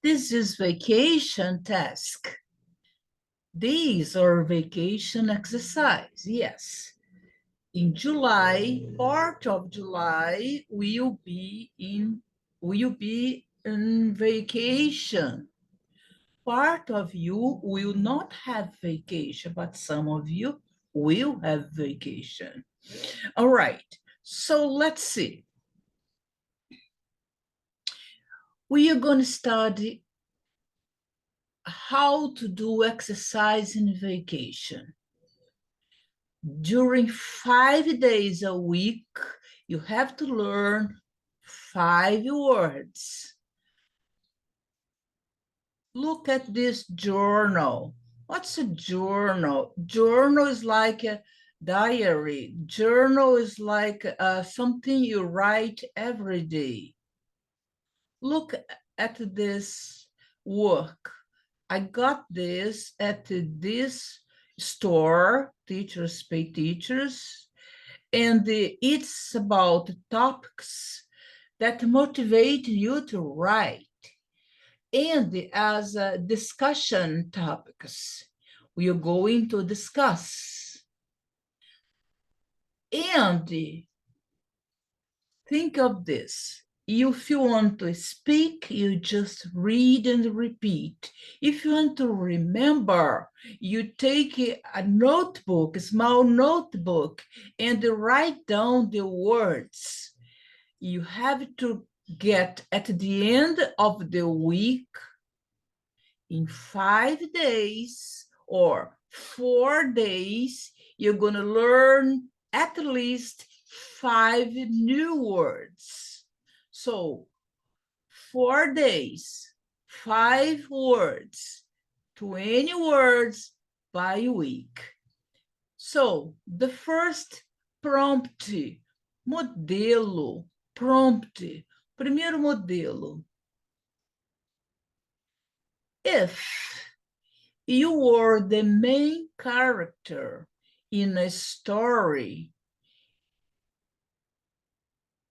This is vacation task. These are vacation exercise, yes. In July, part of July will be in vacation. Part of you will not have vacation, but some of you will have vacation. All right, so let's see. We are going to study how to do exercise in vacation. During 5 days a week, you have to learn 5 words. Look at this journal. What's a journal? Journal is like a diary. Journal is like something you write every day. Look at this work. I got this at this store, Teachers Pay Teachers, and it's about topics that motivate you to write. And as discussion topics, we are going to discuss. And think of this. If you want to speak, you just read and repeat. If you want to remember, you take a notebook, a small notebook, and write down the words. You have to get at the end of the week, in 5 days or 4 days, you're going to learn at least 5 new words. So 4 days, 5 words, 20 words by week. So the first prompt, modelo, prompt, primeiro modelo. If you were the main character in a story,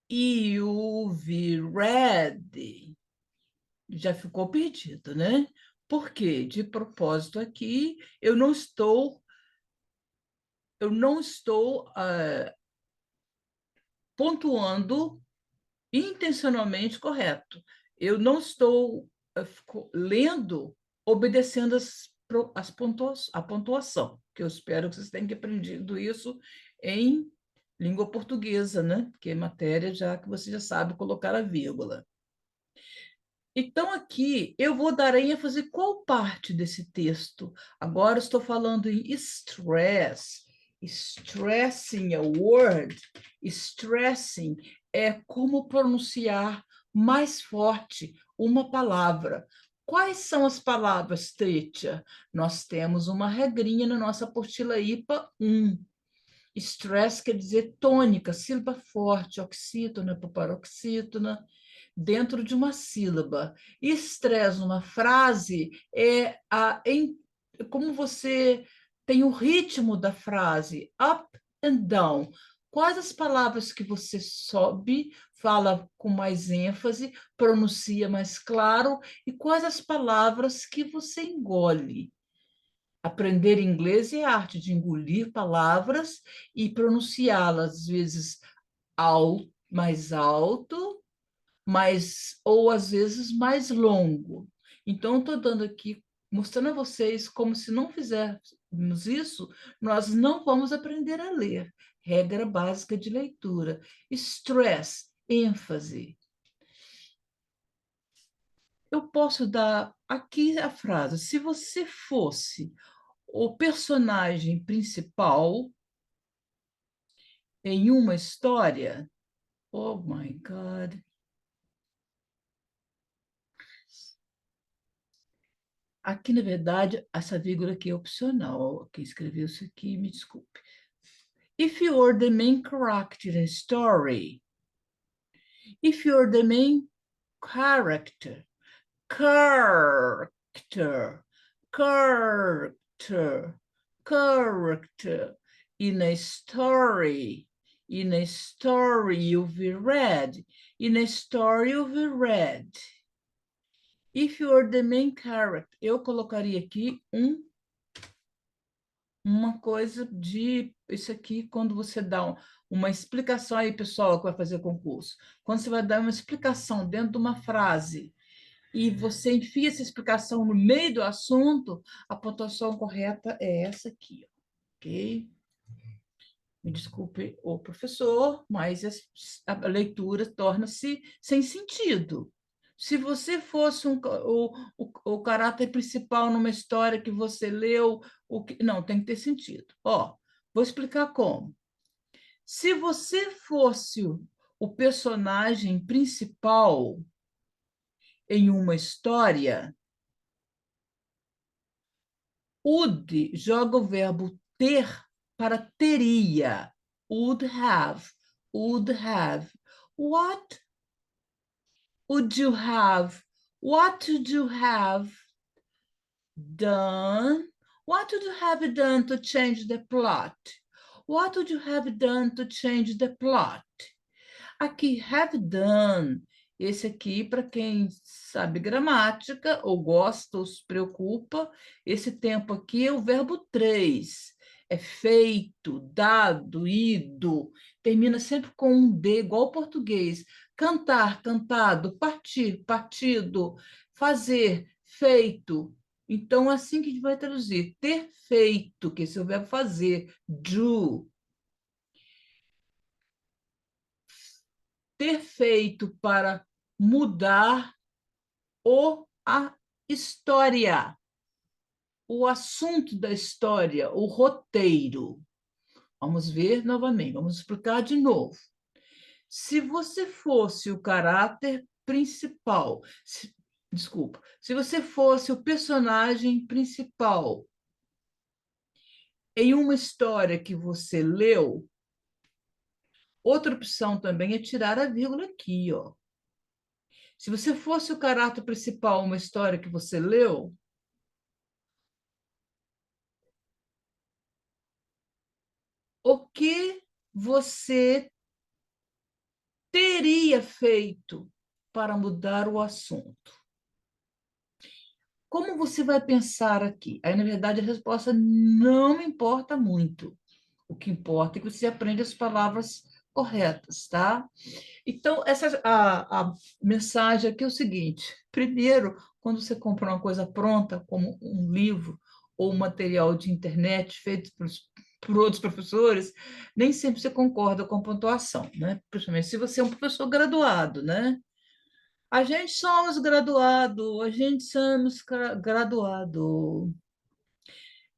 you've read. Já ficou perdido, né? Porque, de propósito aqui, eu não estou pontuando intencionalmente correto. Eu não estou lendo, obedecendo a pontuação, que eu espero que vocês tenham aprendido isso em língua portuguesa, né? Que é matéria já que você já sabe colocar a vírgula. Então, aqui eu vou dar ênfase qual parte desse texto. Agora estou falando em stress. Stressing a word. Stressing é como pronunciar mais forte uma palavra. Quais são as palavras, Trítia? Nós temos uma regrinha na nossa apostila IPA 1. Stress quer dizer tônica, sílaba forte, oxítona, paroxítona, dentro de uma sílaba. Estresse numa frase é como você tem o ritmo da frase, up and down. Quais as palavras que você sobe, fala com mais ênfase, pronuncia mais claro, e quais as palavras que você engole? Aprender inglês é a arte de engolir palavras e pronunciá-las, às vezes, mais alto, ou às vezes mais longo. Então, estou dando aqui, mostrando a vocês como se não fizermos isso, nós não vamos aprender a ler. Regra básica de leitura. Stress, ênfase. Eu posso dar aqui a frase: se você fosse o personagem principal em uma história, oh my God. Aqui, na verdade, essa vírgula aqui é opcional. Quem escreveu isso aqui, me desculpe. If you're the main character in a story, if you're the main character in a story, you've read, in a story you've read. If you are the main character, eu colocaria aqui uma coisa de isso aqui, quando você dá uma explicação aí, pessoal, que vai fazer concurso. Quando você vai dar uma explicação dentro de uma frase e você enfia essa explicação no meio do assunto, a pontuação correta é essa aqui, ok? Me desculpe o professor, mas a leitura torna-se sem sentido. Se você fosse o caráter principal numa história que você leu, não, tem que ter sentido. Ó, vou explicar como. Se você fosse o personagem principal em uma história, would joga o verbo ter para teria. Would have. Would have. What would you have? What would you have done? What would you have done to change the plot? What would you have done to change the plot? Aqui, have done. Esse aqui, para quem sabe gramática, ou gosta, ou se preocupa, esse tempo aqui é o verbo 3. É feito, dado, ido. Termina sempre com um D, igual ao português. Cantar, cantado, partir, partido, fazer, feito. Então, assim que a gente vai traduzir. Ter feito, que esse é o verbo fazer, do. Ter feito para mudar a história, o assunto da história, o roteiro. Vamos ver novamente, vamos explicar de novo. Se você fosse o caráter principal, desculpa, se você fosse o personagem principal em uma história que você leu, outra opção também é tirar a vírgula aqui, ó. Se você fosse o caráter principal em uma história que você leu, o que você teria feito para mudar o assunto? Como você vai pensar aqui? Aí, na verdade, a resposta não importa muito. O que importa é que você aprende as palavras corretas, tá? Então, a mensagem aqui é o seguinte: primeiro, quando você compra uma coisa pronta, como um livro ou um material de internet feito por outros professores, nem sempre você concorda com a pontuação, né? Principalmente se você é um professor graduado, né? A gente somos graduado, a gente somos graduado.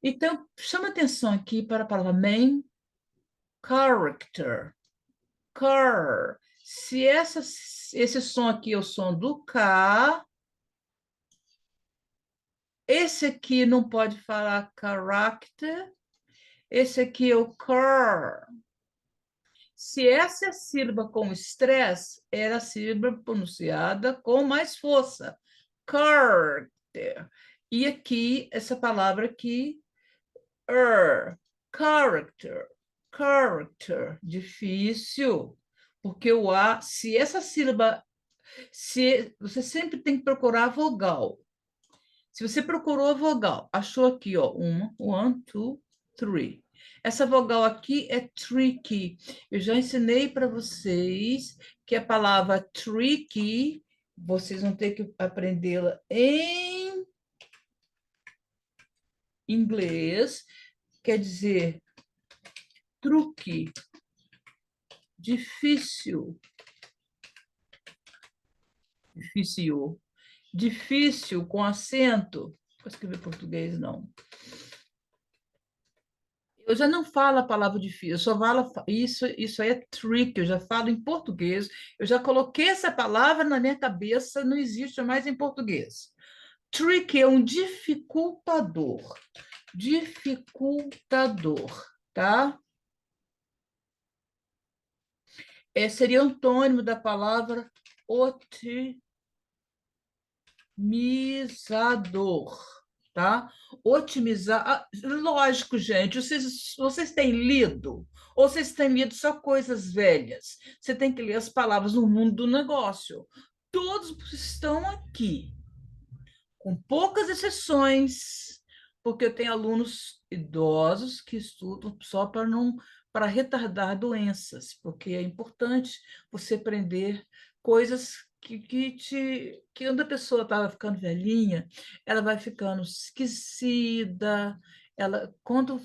Então, chama atenção aqui para a palavra main character. Car. Se esse som aqui é o som do K, esse aqui não pode falar character, esse aqui é o car. Se essa é a sílaba com estresse, era a sílaba pronunciada com mais força. Character. E aqui, essa palavra aqui, character. Character. Difícil. Porque o A, se essa sílaba você sempre tem que procurar a vogal. Se você procurou a vogal, achou aqui, ó, one, two, three. Essa vogal aqui é tricky. Eu já ensinei para vocês que a palavra tricky, vocês vão ter que aprendê-la em inglês, quer dizer truque, difícil, difícil. Difícil com acento. Vou escrever português, não. Eu já não falo a palavra difícil, eu só falo isso aí é trick, eu já falo em português, eu já coloquei essa palavra na minha cabeça, não existe mais em português. Trick é um dificultador. Dificultador, tá? Seria antônimo da palavra otimizador, tá? Otimizar. Lógico, gente, vocês têm lido, ou vocês têm lido só coisas velhas? Você tem que ler as palavras no mundo do negócio. Todos estão aqui. com poucas exceções, porque eu tenho alunos idosos que estudam só para retardar doenças, porque é importante você aprender coisas que quando a pessoa estava ficando velhinha, ela vai ficando esquecida, quando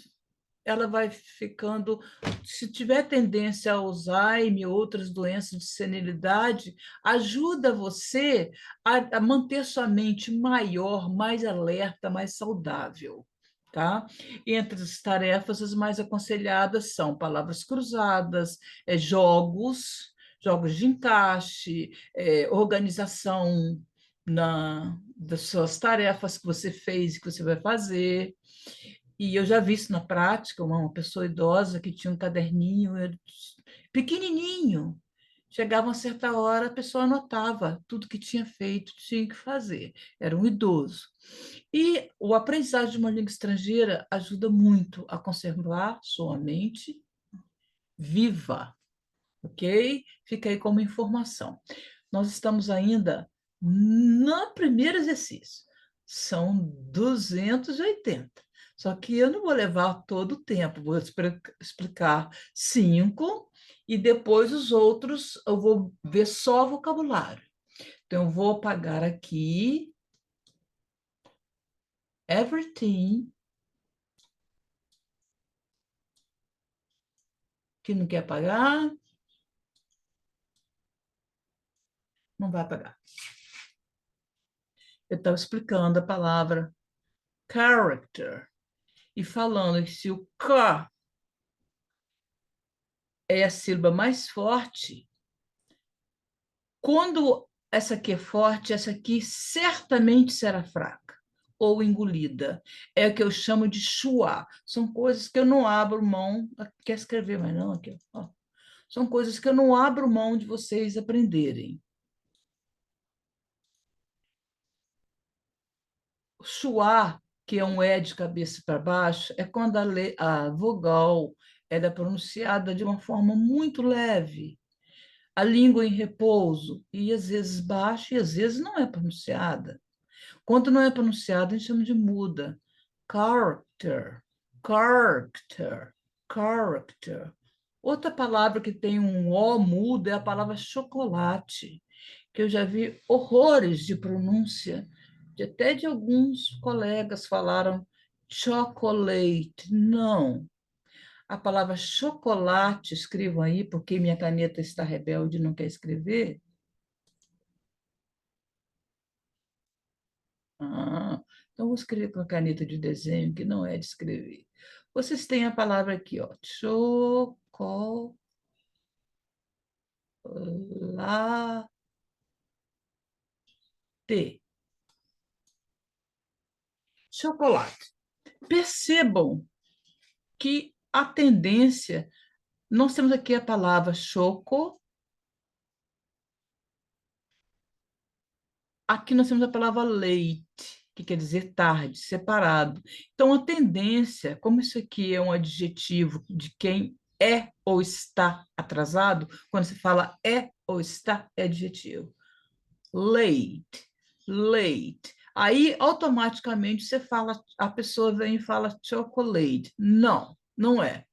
ela vai ficando, se tiver tendência a Alzheimer, outras doenças de senilidade, ajuda você a manter sua mente maior, mais alerta, mais saudável. Tá? Entre as tarefas, as mais aconselhadas são palavras cruzadas, jogos de encaixe, organização das suas tarefas que você fez e que você vai fazer. E eu já vi isso na prática, uma pessoa idosa que tinha um caderninho pequenininho. Chegava uma certa hora, a pessoa anotava tudo que tinha feito, tinha que fazer. Era um idoso. E o aprendizado de uma língua estrangeira ajuda muito a conservar sua mente viva, ok? Fica aí como informação. Nós estamos ainda no primeiro exercício. São 280. Só que eu não vou levar todo o tempo, vou explicar 5 e depois os outros eu vou ver só vocabulário. Então, eu vou apagar aqui everything, que não quer apagar, não vai apagar. Eu estava explicando a palavra character e falando que se o K é a sílaba mais forte, quando essa aqui é forte, essa aqui certamente será fraca ou engolida. É o que eu chamo de chua. São coisas que eu não abro mão. Quer escrever, mas não aqui. Ó. São coisas que eu não abro mão de vocês aprenderem. Chua, que é um E de cabeça para baixo, é quando a vogal ela é pronunciada de uma forma muito leve. A língua em repouso, e às vezes baixa e às vezes não é pronunciada. Quando não é pronunciado, a gente chama de muda. Character, character, character. Outra palavra que tem um O mudo é a palavra chocolate, que eu já vi horrores de pronúncia, até de alguns colegas falaram chocolate. Não. A palavra chocolate, escrevam aí, porque minha caneta está rebelde e não quer escrever. Ah, então, vou escrever com a caneta de desenho, que não é de escrever. Vocês têm a palavra aqui, ó. Chocolate. Chocolate. Percebam que a tendência. Nós temos aqui a palavra choco. Aqui nós temos a palavra leite, que quer dizer tarde, separado. Então, a tendência, como isso aqui é um adjetivo de quem é ou está atrasado, quando se fala é ou está, é adjetivo. Late, late. Aí, automaticamente, você fala, a pessoa vem e fala chocolate. Não, não é.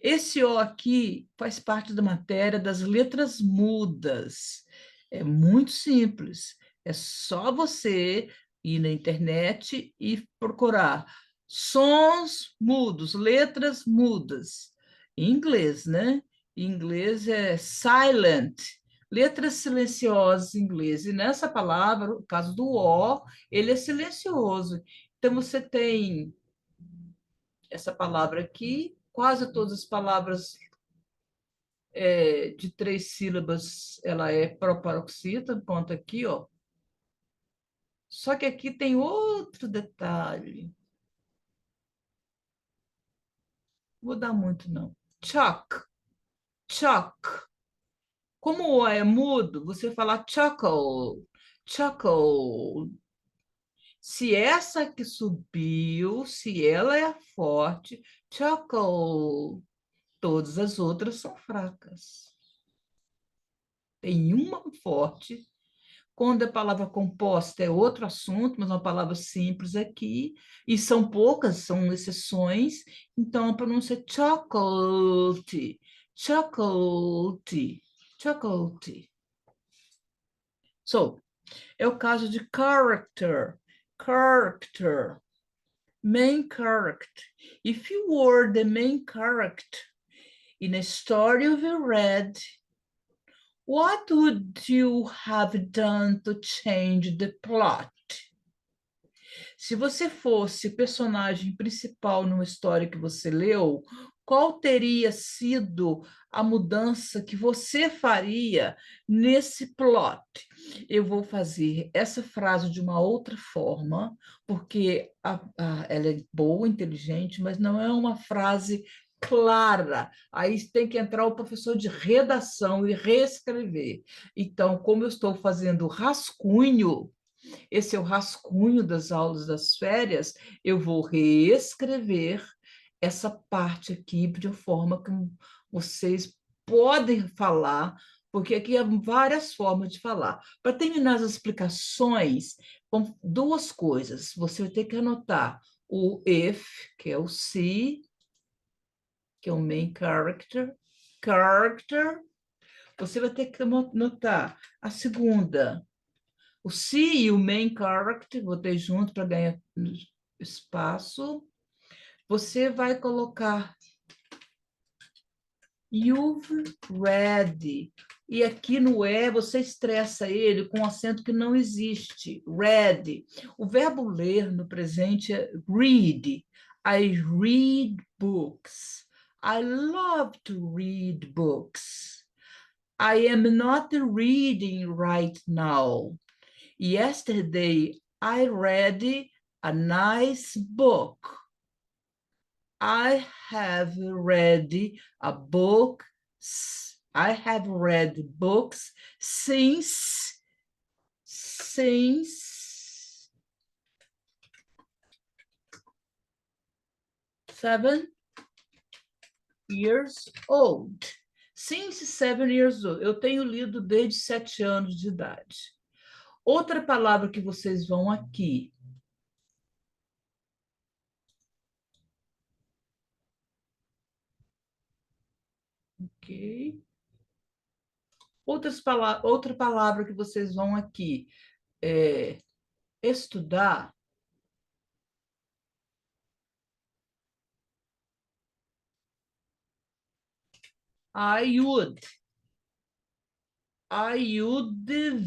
Esse O aqui faz parte da matéria das letras mudas. É muito simples. É só você ir na internet e procurar sons mudos, letras mudas. Em inglês, né? Em inglês é silent, letras silenciosas em inglês. E nessa palavra, no caso do O, ele é silencioso. Então, você tem essa palavra aqui, quase todas as palavras de 3 sílabas, ela é proparoxítona, ponto aqui, ó. Só que aqui tem outro detalhe. Vou dar muito, não. Chuck, chuck. Como o A é mudo, você fala chuckle, chuckle. Se essa que subiu, se ela é forte, chuckle. Todas as outras são fracas. Tem uma forte. Quando a palavra composta é outro assunto, mas uma palavra simples aqui, e são poucas, são exceções, então a pronúncia é chocolate, chocolate, chocolate. So, é o caso de character, character, main character. If you were the main character in a story you read, what would you have done to change the plot? Se você fosse personagem principal numa história que você leu, qual teria sido a mudança que você faria nesse plot? Eu vou fazer essa frase de uma outra forma, porque ela é boa, inteligente, mas não é uma frase clara. Aí tem que entrar o professor de redação e reescrever. Então, como eu estou fazendo rascunho, esse é o rascunho das aulas das férias, eu vou reescrever essa parte aqui de uma forma que vocês podem falar, porque aqui há várias formas de falar. Para terminar as explicações, duas coisas. Você vai ter que anotar o if, que é o se, que é o main character, character. Você vai ter que anotar a segunda, o se e o main character, botei junto para ganhar espaço. Você vai colocar you've read. E aqui no é, você estressa ele com um acento que não existe. Read. O verbo ler no presente é read. I read books. I love to read books. I am not reading right now. Yesterday, I read a nice book. I have read a book. I have read books since 7 years old. Since 7 years old. Eu tenho lido desde 7 anos de idade. Outra palavra que vocês vão aqui. Ok. Outra palavra que vocês vão aqui estudar. I would. I would.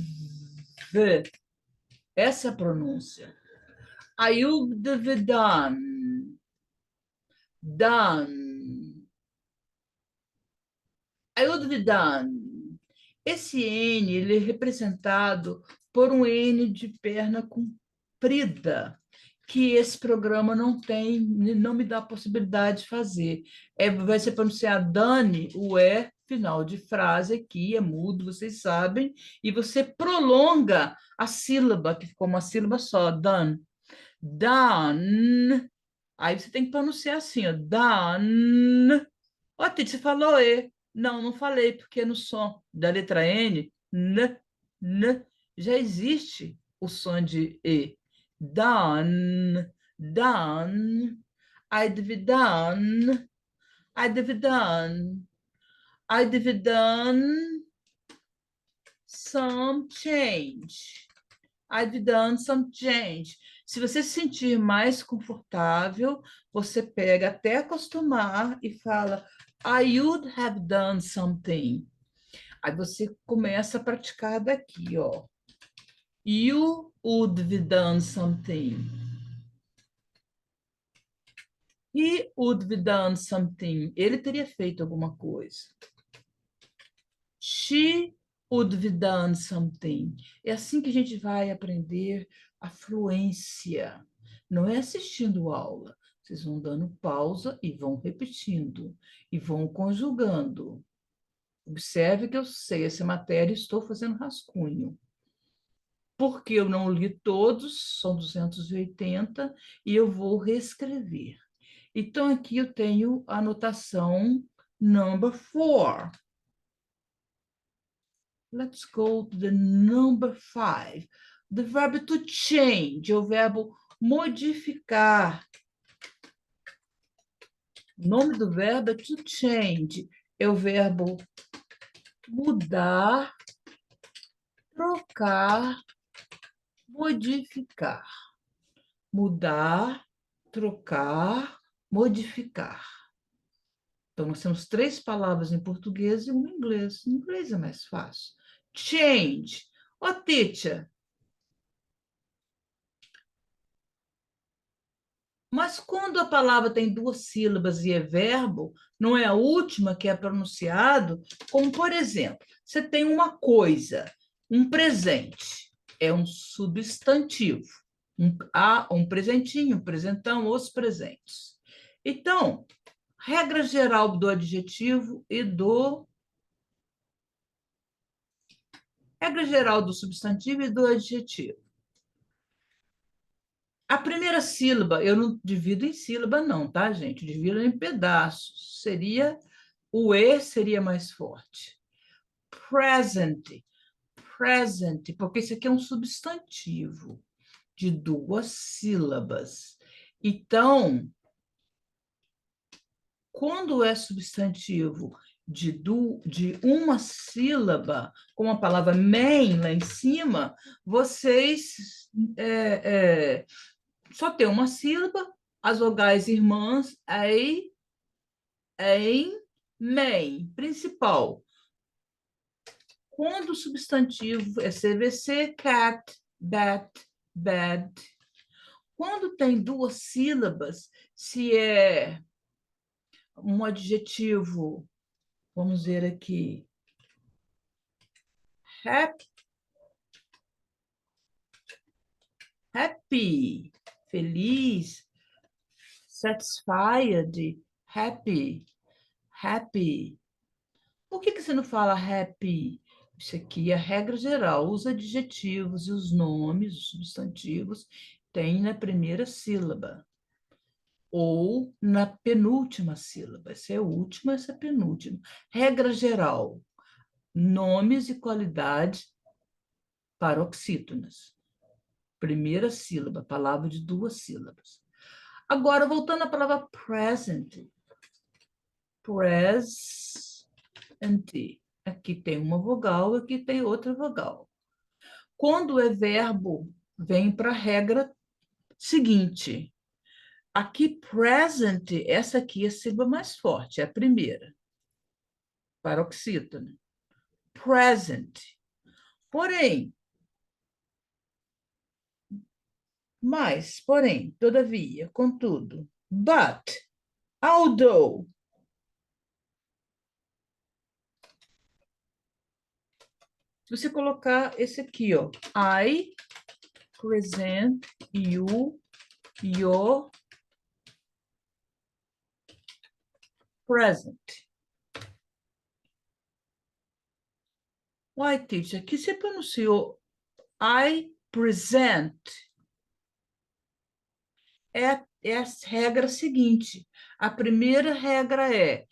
Essa é a pronúncia. I would have done. Done. I would have done. Esse N ele é representado por um N de perna comprida, que esse programa não tem, não me dá a possibilidade de fazer. Vai ser pronunciado done, o E, final de frase aqui, é mudo, vocês sabem, e você prolonga a sílaba, que ficou uma sílaba só, done. Done. Aí você tem que pronunciar assim, ó, done. Ó, Titi, você falou E. Não, não falei, porque no som da letra N, já existe o som de E. Done, done, I'd be done, I'd be done, I'd be done some change. I've done some change. Se você se sentir mais confortável, você pega até acostumar e fala I would have done something. Aí você começa a praticar daqui, ó. You would have done something. He would have done something. Ele teria feito alguma coisa. She would have done something. É assim que a gente vai aprender a fluência. Não é assistindo aula. Vocês vão dando pausa e vão repetindo. E vão conjugando. Observe que eu sei essa matéria e estou fazendo rascunho. Porque eu não li todos, são 280, e eu vou reescrever. Então, aqui eu tenho a anotação number 4. Let's go to the number 5. The verb to change, o verbo modificar. O nome do verbo é to change. É o verbo mudar, trocar, modificar. Mudar, trocar, modificar. Então, nós temos 3 palavras em português e uma em inglês. Em inglês é mais fácil. Change. Ô, teacher, mas quando a palavra tem 2 sílabas e é verbo, não é a última que é pronunciado, como, por exemplo, você tem uma coisa, um presente, é um substantivo. Um presentinho, um presentão, os presentes. Então, regra geral do adjetivo e do... Regra geral do substantivo e do adjetivo. A primeira sílaba, eu não divido em sílaba, não, tá, gente? Eu divido em pedaços. O E seria mais forte. Present, present, porque isso aqui é um substantivo de 2 sílabas. Então, quando é substantivo de uma sílaba, como a palavra main lá em cima, vocês só tem uma sílaba, as vogais irmãs, ei, em, main, principal. Quando o substantivo é CVC, cat, bat, bad. Quando tem 2 sílabas, se é um adjetivo, vamos ver aqui, happy, feliz, satisfied, happy, happy. Por que você não fala happy? Isso aqui é a regra geral. Os adjetivos e os nomes, os substantivos, têm na primeira sílaba ou na penúltima sílaba. Essa é a última, essa é a penúltima. Regra geral: nomes e qualidades paroxítonas. Primeira sílaba, palavra de 2 sílabas. Agora, voltando à palavra present. Present. Aqui tem uma vogal, aqui tem outra vogal. Quando é verbo, vem para a regra seguinte. Aqui, present, essa aqui é a sílaba mais forte, é a primeira. Paroxítona. Present. Porém, todavia, contudo, but, although. Se você colocar esse aqui, ó, I present you your present. Why, teacher? Aqui você pronunciou I present. É a regra seguinte. A primeira regra é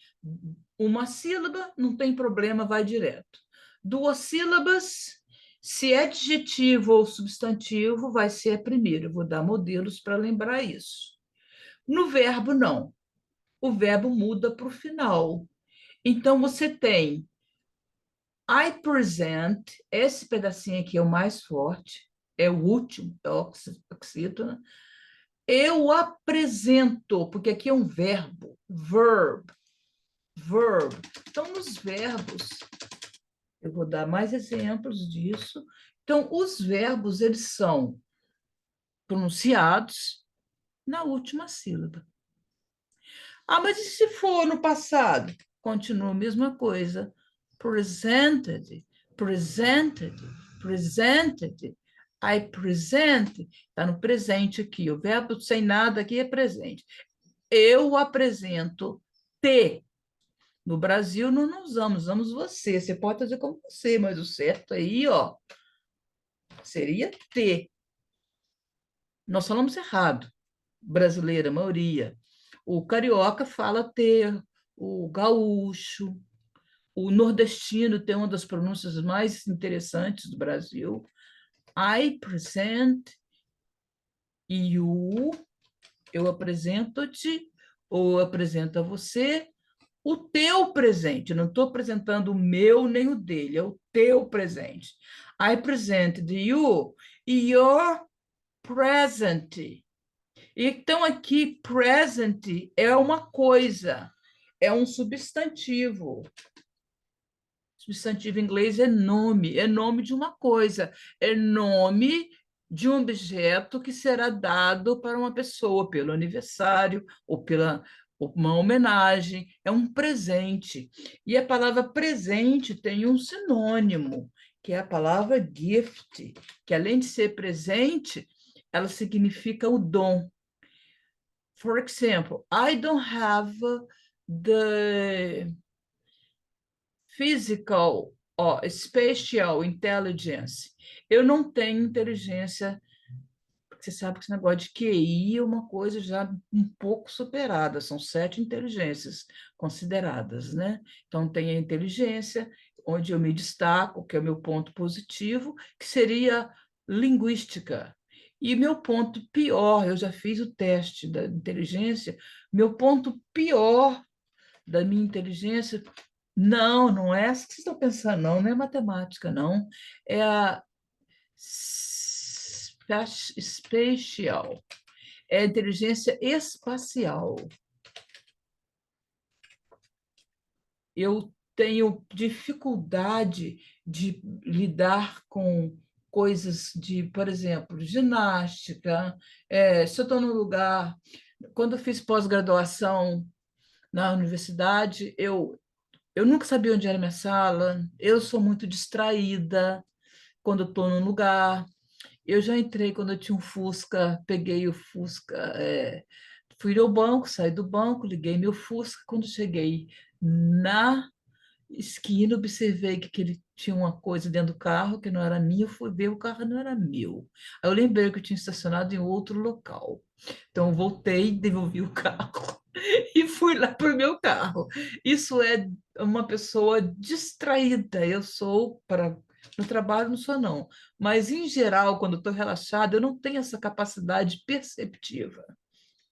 uma sílaba, não tem problema, vai direto. 2 sílabas, se é adjetivo ou substantivo, vai ser a primeira. Eu vou dar modelos para lembrar isso. No verbo, não. O verbo muda para o final. Então, você tem I present, esse pedacinho aqui é o mais forte, é o último, é oxítona. Eu apresento, porque aqui é um verbo, verb. Então, nos verbos, eu vou dar mais exemplos disso. Então, os verbos, eles são pronunciados na última sílaba. Ah, mas e se for no passado? Continua a mesma coisa. Presented, presented, presented. I present, está no presente aqui. O verbo sem nada aqui é presente. Eu apresento te. No Brasil, não usamos você. Você pode fazer como você, mas o certo aí, ó, seria te. Nós falamos errado. Brasileira, a maioria. O carioca fala ter, o gaúcho. O nordestino tem uma das pronúncias mais interessantes do Brasil. I present you, eu apresento-te, ou apresento a você, o teu presente. Eu não estou apresentando o meu nem o dele, é o teu presente. I present you your present. Então, aqui, present é uma coisa, é um substantivo. Substantivo em inglês é nome de uma coisa, é nome de um objeto que será dado para uma pessoa pelo aniversário ou pela uma homenagem, é um presente. E a palavra presente tem um sinônimo, que é a palavra gift, que além de ser presente, ela significa o dom. For example, I don't have the physical or spatial intelligence. Eu não tenho inteligência, porque você sabe que esse negócio de QI é uma coisa já um pouco superada, são 7 inteligências consideradas, né? Então, tem a inteligência, onde eu me destaco, que é o meu ponto positivo, que seria linguística. E meu ponto pior, eu já fiz o teste da inteligência, meu ponto pior da minha inteligência não, não é essa que vocês estão pensando, não, não é matemática, não. É a spatial, é a inteligência espacial. Eu tenho dificuldade de lidar com coisas de, por exemplo, ginástica. Se eu estou num lugar, quando eu fiz pós-graduação na universidade, eu nunca sabia onde era minha sala, eu sou muito distraída quando estou num lugar. Eu já entrei quando eu tinha um Fusca, peguei o Fusca, fui ao banco, saí do banco, liguei meu Fusca. Quando cheguei na esquina, observei que ele tinha uma coisa dentro do carro que não era minha, eu fui ver, o carro não era meu. Aí eu lembrei que eu tinha estacionado em outro local. Então, eu voltei, devolvi o carro e fui lá para o meu carro. Isso é uma pessoa distraída. Eu sou, para no trabalho, não sou, não. Mas, em geral, quando estou relaxada, eu não tenho essa capacidade perceptiva.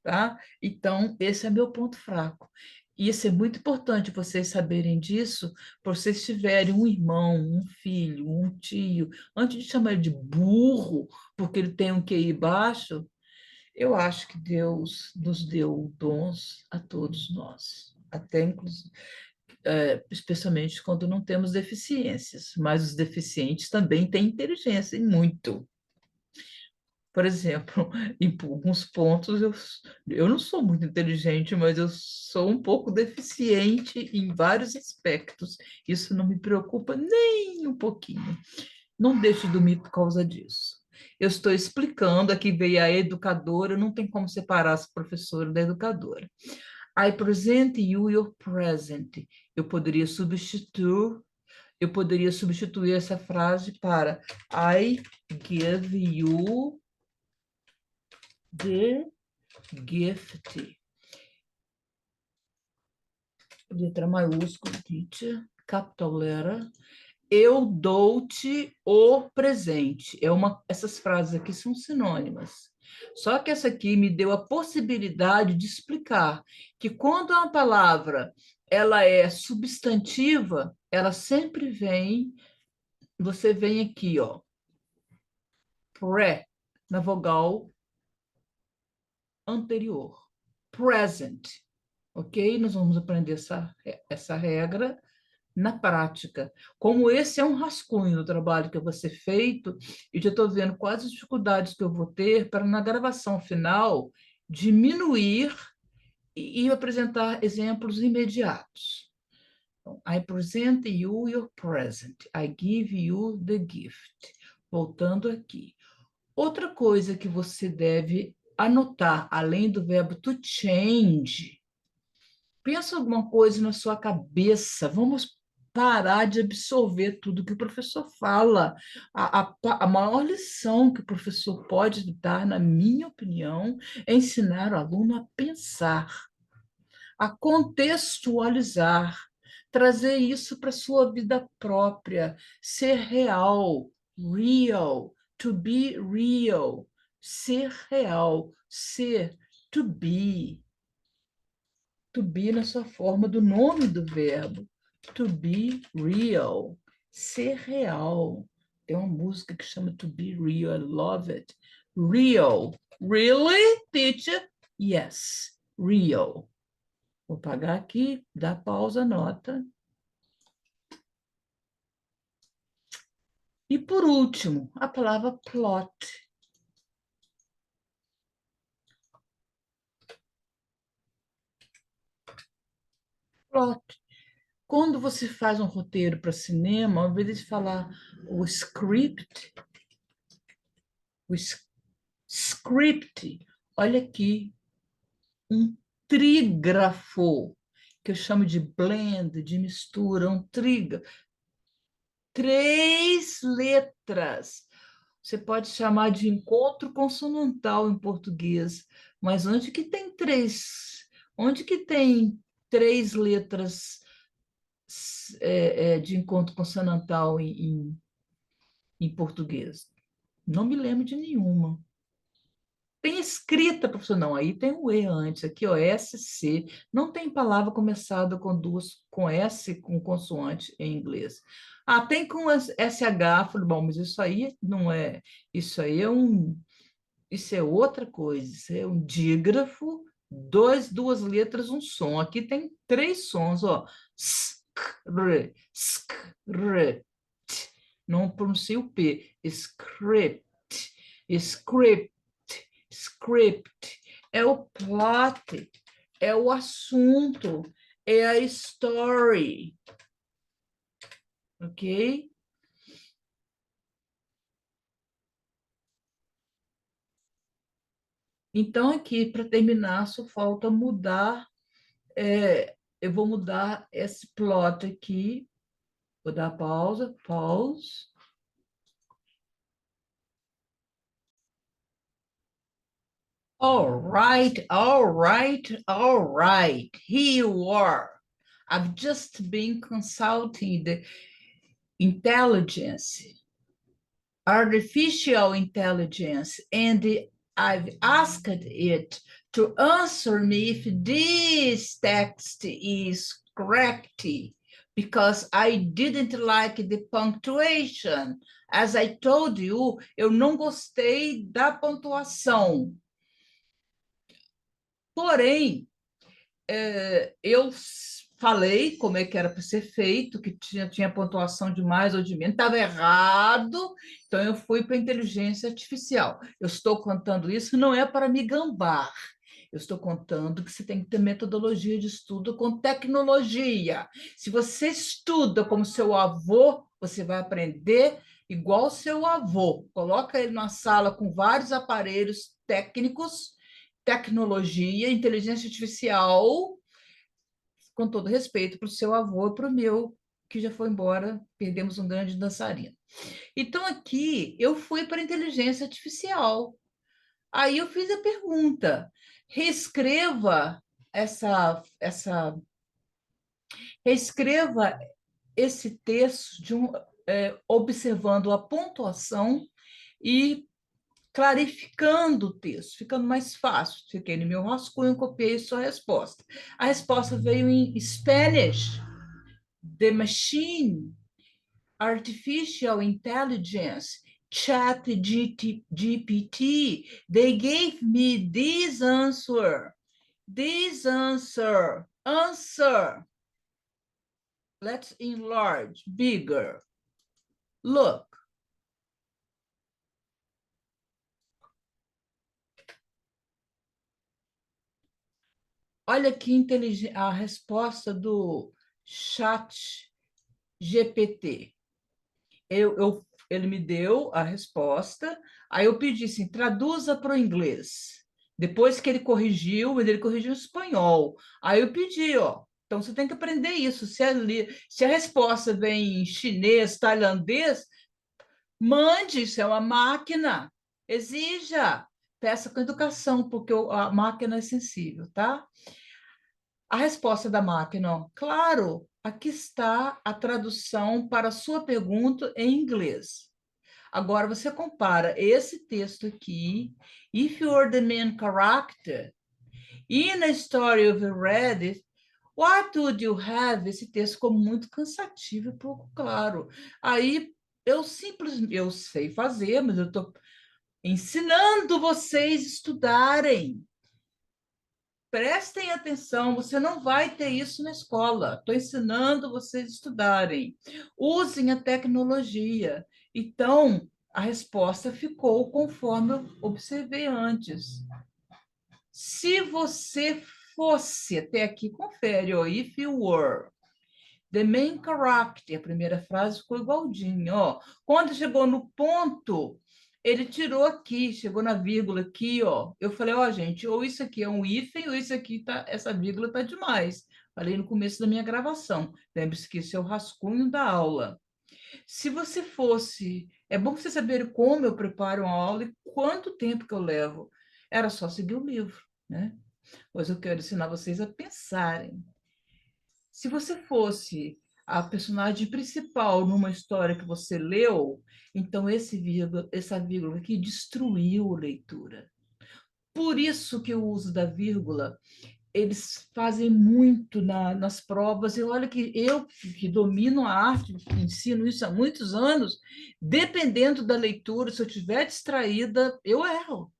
Tá? Então, esse é meu ponto fraco. E isso é muito importante vocês saberem disso, para vocês tiverem um irmão, um filho, um tio, antes de chamar ele de burro, porque ele tem um QI baixo, eu acho que Deus nos deu dons a todos nós, até inclusive, especialmente quando não temos deficiências, mas os deficientes também têm inteligência, e muito. Por exemplo, em alguns pontos eu não sou muito inteligente, mas eu sou um pouco deficiente em vários aspectos. Isso não me preocupa nem um pouquinho. Não deixe de dormir por causa disso. Eu estou explicando, aqui veio a educadora, não tem como separar essa professora da educadora. I present you your present. Eu poderia substituir, eu poderia substituir essa frase para I give you the gift. Letra maiúscula, teacher, capital letter. Eu dou-te o presente. Essas frases aqui são sinônimas. Só que essa aqui me deu a possibilidade de explicar que quando uma palavra ela é substantiva, ela sempre vem, você vem aqui, ó, pre, na vogal anterior. Present, ok? Nós vamos aprender essa regra na prática. Como esse é um rascunho do trabalho que vai ser feito, eu já estou vendo quais as dificuldades que eu vou ter para, na gravação final, diminuir e apresentar exemplos imediatos. Então, I present you your present. I give you the gift. Voltando aqui. Outra coisa que você deve anotar, além do verbo to change, pensa alguma coisa na sua cabeça. Vamos parar de absorver tudo que o professor fala. A maior lição que o professor pode dar, na minha opinião, é ensinar o aluno a pensar, a contextualizar. trazer isso para a sua vida própria, ser real, real, to be real, ser real, ser, to be na sua forma do nome do verbo, to be real, ser real. Tem uma música que chama To Be Real, I love it. Real. Really, teacher? Yes, real. Vou pagar aqui, dá pausa, nota. E por último, a palavra plot. Plot. Quando você faz um roteiro para cinema, ao invés de falar o script, o script, olha aqui, um trígrafo, que eu chamo de blend, de mistura, um trígrafo. 3 letras. Você pode chamar de encontro consonantal em português, mas onde que tem três? Onde que tem 3 letras de encontro consonantal em português? Não me lembro de nenhuma. Tem escrita, professor, não, aí tem o E antes, aqui, ó, SC. Não tem palavra começada com S, com consoante em inglês. Ah, tem com SH, falei, bom, mas isso aí não é, isso é outra coisa, isso é um dígrafo, duas letras, um som. Aqui tem 3 sons, ó, sk, r, t. Não pronuncia o P, script, script. Script é o plot, é o assunto, é a story, ok? Então, aqui, para terminar, só falta mudar, eu vou mudar esse plot aqui, vou dar pausa, pause. All right, all right, all right, here you are. I've just been consulting the intelligence, artificial intelligence, and I've asked it to answer me if this text is correct, because I didn't like the punctuation. As I told you, eu não gostei da pontuação. Porém, eu falei como é que era para ser feito, que tinha pontuação de mais ou de menos, estava errado, então eu fui para a inteligência artificial. Eu estou contando isso não é para me gambar, eu estou contando que você tem que ter metodologia de estudo com tecnologia. Se você estuda como seu avô, você vai aprender igual seu avô. Coloca ele numa sala com vários aparelhos técnicos, tecnologia, inteligência artificial, com todo respeito para o seu avô e para o meu, que já foi embora, perdemos um grande dançarino. Então, aqui, eu fui para a inteligência artificial. Aí eu fiz a pergunta, reescreva reescreva esse texto observando a pontuação e clarificando o texto, ficando mais fácil. Fiquei no meu rascunho, copiei sua resposta. A resposta veio em Spanish. The machine, artificial intelligence, chat GPT, they gave me this answer. Answer. Let's enlarge, bigger. Look. Olha que inteligente a resposta do chat GPT. Ele me deu a resposta, aí eu pedi assim, traduza para o inglês. Depois que ele corrigiu em espanhol. Aí eu pedi, ó, então você tem que aprender isso. Se a resposta vem em chinês, tailandês, mande, isso é uma máquina. Exija, peça com educação, porque a máquina é sensível, tá? A resposta da máquina, ó, claro, Aqui está a tradução para a sua pergunta em inglês. Agora você compara esse texto aqui, if you are the main character, in a story you've read, what would you have? Esse texto ficou muito cansativo e pouco claro. Aí eu sei fazer, mas eu estou ensinando vocês a estudarem. Prestem atenção, você não vai ter isso na escola. Estou ensinando vocês a estudarem. Usem a tecnologia. Então, a resposta ficou conforme eu observei antes. Se você fosse, até aqui, confere, ó, if you were. The main character, a primeira frase ficou igualdinho, ó. Quando chegou no ponto, ele tirou aqui, chegou na vírgula aqui, ó. Eu falei, ó, gente, ou isso aqui é um hífen, ou isso aqui tá, essa vírgula tá demais. Falei no começo da minha gravação. Lembre-se que isso é o rascunho da aula. Se você fosse, é bom você saber como eu preparo uma aula e quanto tempo que eu levo. Era só seguir o livro, né? Pois eu quero ensinar vocês a pensarem. Se você fosse a personagem principal numa história que você leu, então essa vírgula aqui destruiu a leitura. Por isso que o uso da vírgula, eles fazem muito nas provas, e olha que eu, que domino a arte, que ensino isso há muitos anos, dependendo da leitura, se eu estiver distraída, eu erro.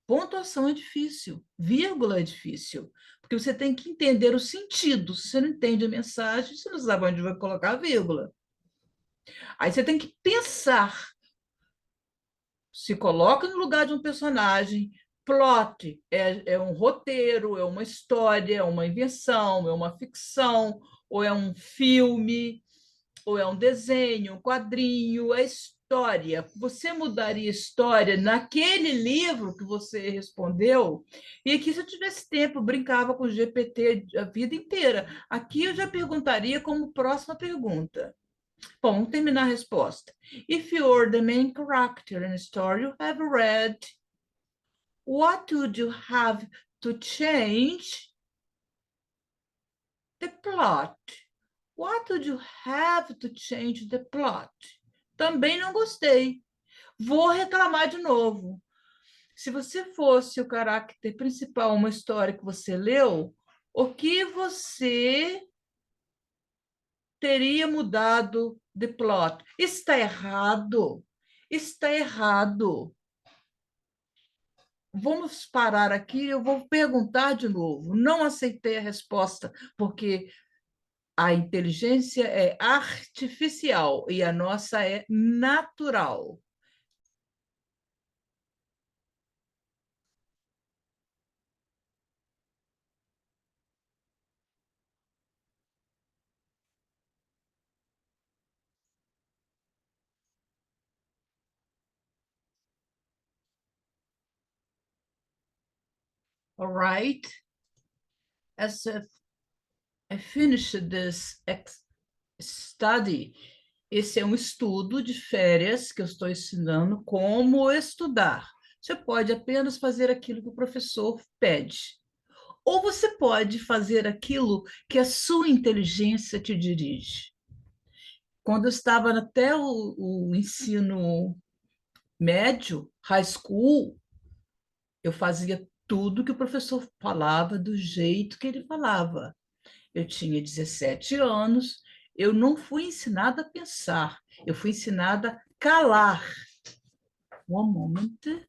Pontuação é difícil, vírgula é difícil, porque você tem que entender o sentido. Se você não entende a mensagem, você não sabe onde vai colocar a vírgula. Aí você tem que pensar, se coloca no lugar de um personagem. Plot é um roteiro, é uma história, é uma invenção, é uma ficção, ou é um filme, ou é um desenho, um quadrinho, é história. Você mudaria história naquele livro que você respondeu? E aqui, se eu tivesse tempo, eu brincava com o GPT a vida inteira. Aqui eu já perguntaria como próxima pergunta. Bom, vamos terminar a resposta. If you're the main character in a story you have read, what would you have to change the plot? What would you have to change the plot? Também não gostei. Vou reclamar de novo. Se você fosse o caráter principal, uma história que você leu, o que você teria mudado de plot? Está errado. Está errado. Vamos parar aqui, eu vou perguntar de novo. Não aceitei a resposta, porque a inteligência é artificial e a nossa é natural. All right? As I finished this study, esse é um estudo de férias que eu estou ensinando como estudar. Você pode apenas fazer aquilo que o professor pede. Ou você pode fazer aquilo que a sua inteligência te dirige. Quando eu estava até o ensino médio, high school, eu fazia tudo que o professor falava do jeito que ele falava. Eu tinha 17 anos, eu não fui ensinada a pensar, eu fui ensinada a calar. One moment.